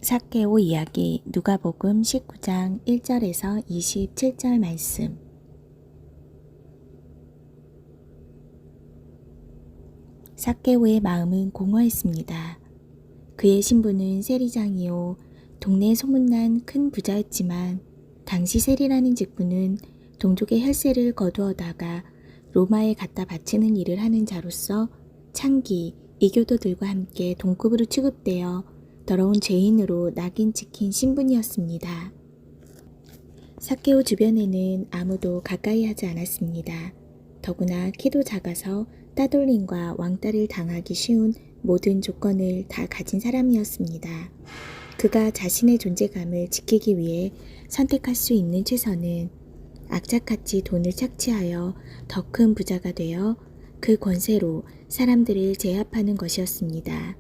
삭개오 이야기 누가복음 19장 1절에서 27절 말씀. 삭개오의 마음은 공허했습니다. 그의 신분은 세리장이요 동네에 소문난 큰 부자였지만 당시 세리라는 직분은 동족의 혈세를 거두어다가 로마에 갖다 바치는 일을 하는 자로서 창기, 이교도들과 함께 동급으로 취급되어 더러운 죄인으로 낙인 찍힌 신분이었습니다. 삭개오 주변에는 아무도 가까이 하지 않았습니다. 더구나 키도 작아서 따돌림과 왕따를 당하기 쉬운 모든 조건을 다 가진 사람이었습니다. 그가 자신의 존재감을 지키기 위해 선택할 수 있는 최선은 악착같이 돈을 착취하여 더 큰 부자가 되어 그 권세로 사람들을 제압하는 것이었습니다.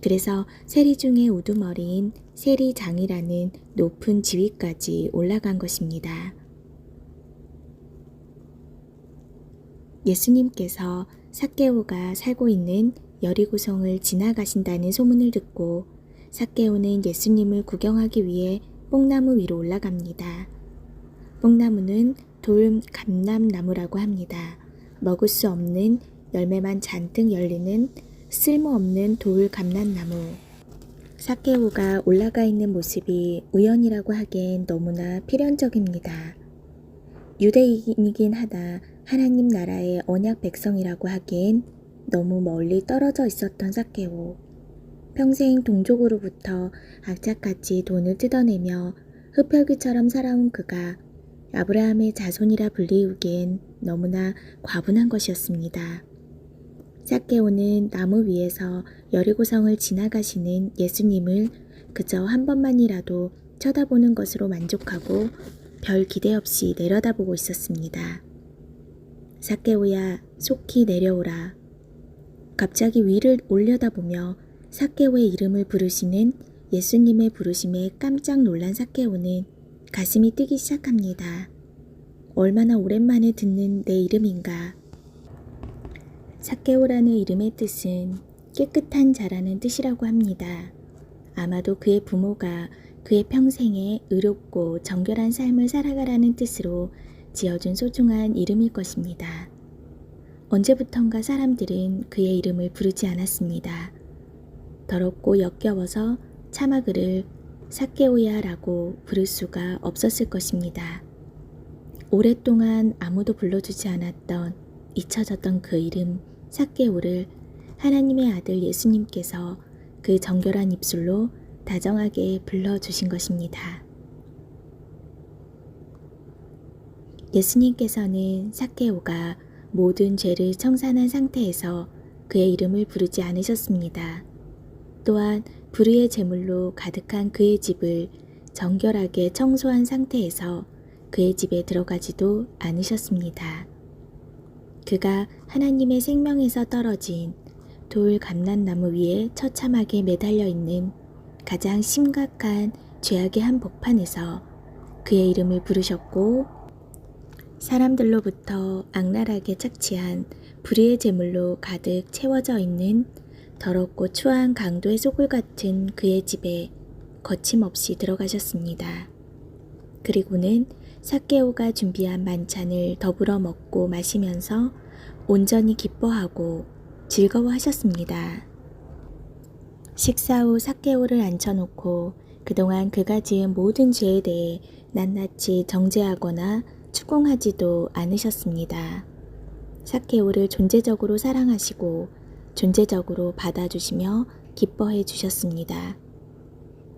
그래서 세리 중의 우두머리인 세리장이라는 높은 지위까지 올라간 것입니다. 예수님께서 삭개오가 살고 있는 여리고성을 지나가신다는 소문을 듣고 삭개오는 예수님을 구경하기 위해 뽕나무 위로 올라갑니다. 뽕나무는 돌 감람나무라고 합니다. 먹을 수 없는 열매만 잔뜩 열리는 쓸모없는 돌 감람나무. 삭개오가 올라가 있는 모습이 우연이라고 하기엔 너무나 필연적입니다. 유대인이긴 하다 하나님 나라의 언약 백성이라고 하기엔 너무 멀리 떨어져 있었던 삭개오. 평생 동족으로부터 악착같이 돈을 뜯어내며 흡혈귀처럼 살아온 그가 아브라함의 자손이라 불리우기엔 너무나 과분한 것이었습니다. 삭개오는 나무 위에서 여리고성을 지나가시는 예수님을 그저 한 번만이라도 쳐다보는 것으로 만족하고 별 기대 없이 내려다보고 있었습니다. 삭개오야, 속히 내려오라. 갑자기 위를 올려다보며 삭개오의 이름을 부르시는 예수님의 부르심에 깜짝 놀란 삭개오는 가슴이 뛰기 시작합니다. 얼마나 오랜만에 듣는 내 이름인가. 삭개오라는 이름의 뜻은 깨끗한 자라는 뜻이라고 합니다. 아마도 그의 부모가 그의 평생에 의롭고 정결한 삶을 살아가라는 뜻으로 지어준 소중한 이름일 것입니다. 언제부턴가 사람들은 그의 이름을 부르지 않았습니다. 더럽고 역겨워서 차마 그를 삭개오야라고 부를 수가 없었을 것입니다. 오랫동안 아무도 불러주지 않았던 잊혀졌던 그 이름 삭개오를 하나님의 아들 예수님께서 그 정결한 입술로 다정하게 불러주신 것입니다. 예수님께서는 삭개오가 모든 죄를 청산한 상태에서 그의 이름을 부르지 않으셨습니다. 또한 불의의 제물로 가득한 그의 집을 정결하게 청소한 상태에서 그의 집에 들어가지도 않으셨습니다. 그가 하나님의 생명에서 떨어진 돌 감람나무 위에 처참하게 매달려 있는 가장 심각한 죄악의 한복판에서 그의 이름을 부르셨고 사람들로부터 악랄하게 착취한 불의의 제물로 가득 채워져 있는 더럽고 추한 강도의 소굴 같은 그의 집에 거침없이 들어가셨습니다. 그리고는 삭개오가 준비한 만찬을 더불어 먹고 마시면서 온전히 기뻐하고 즐거워하셨습니다. 식사 후 삭개오를 앉혀놓고 그동안 그가 지은 모든 죄에 대해 낱낱이 정죄하거나 추궁하지도 않으셨습니다. 삭개오를 존재적으로 사랑하시고 존재적으로 받아주시며 기뻐해 주셨습니다.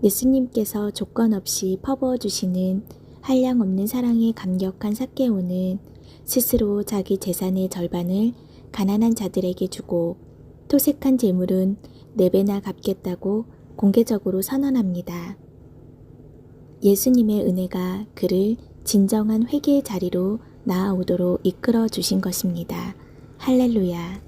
예수님께서 조건 없이 퍼부어 주시는 한량없는 사랑에 감격한 삭개오는 스스로 자기 재산의 절반을 가난한 자들에게 주고 토색한 재물은 4배나 갚겠다고 공개적으로 선언합니다. 예수님의 은혜가 그를 진정한 회개의 자리로 나아오도록 이끌어 주신 것입니다. 할렐루야.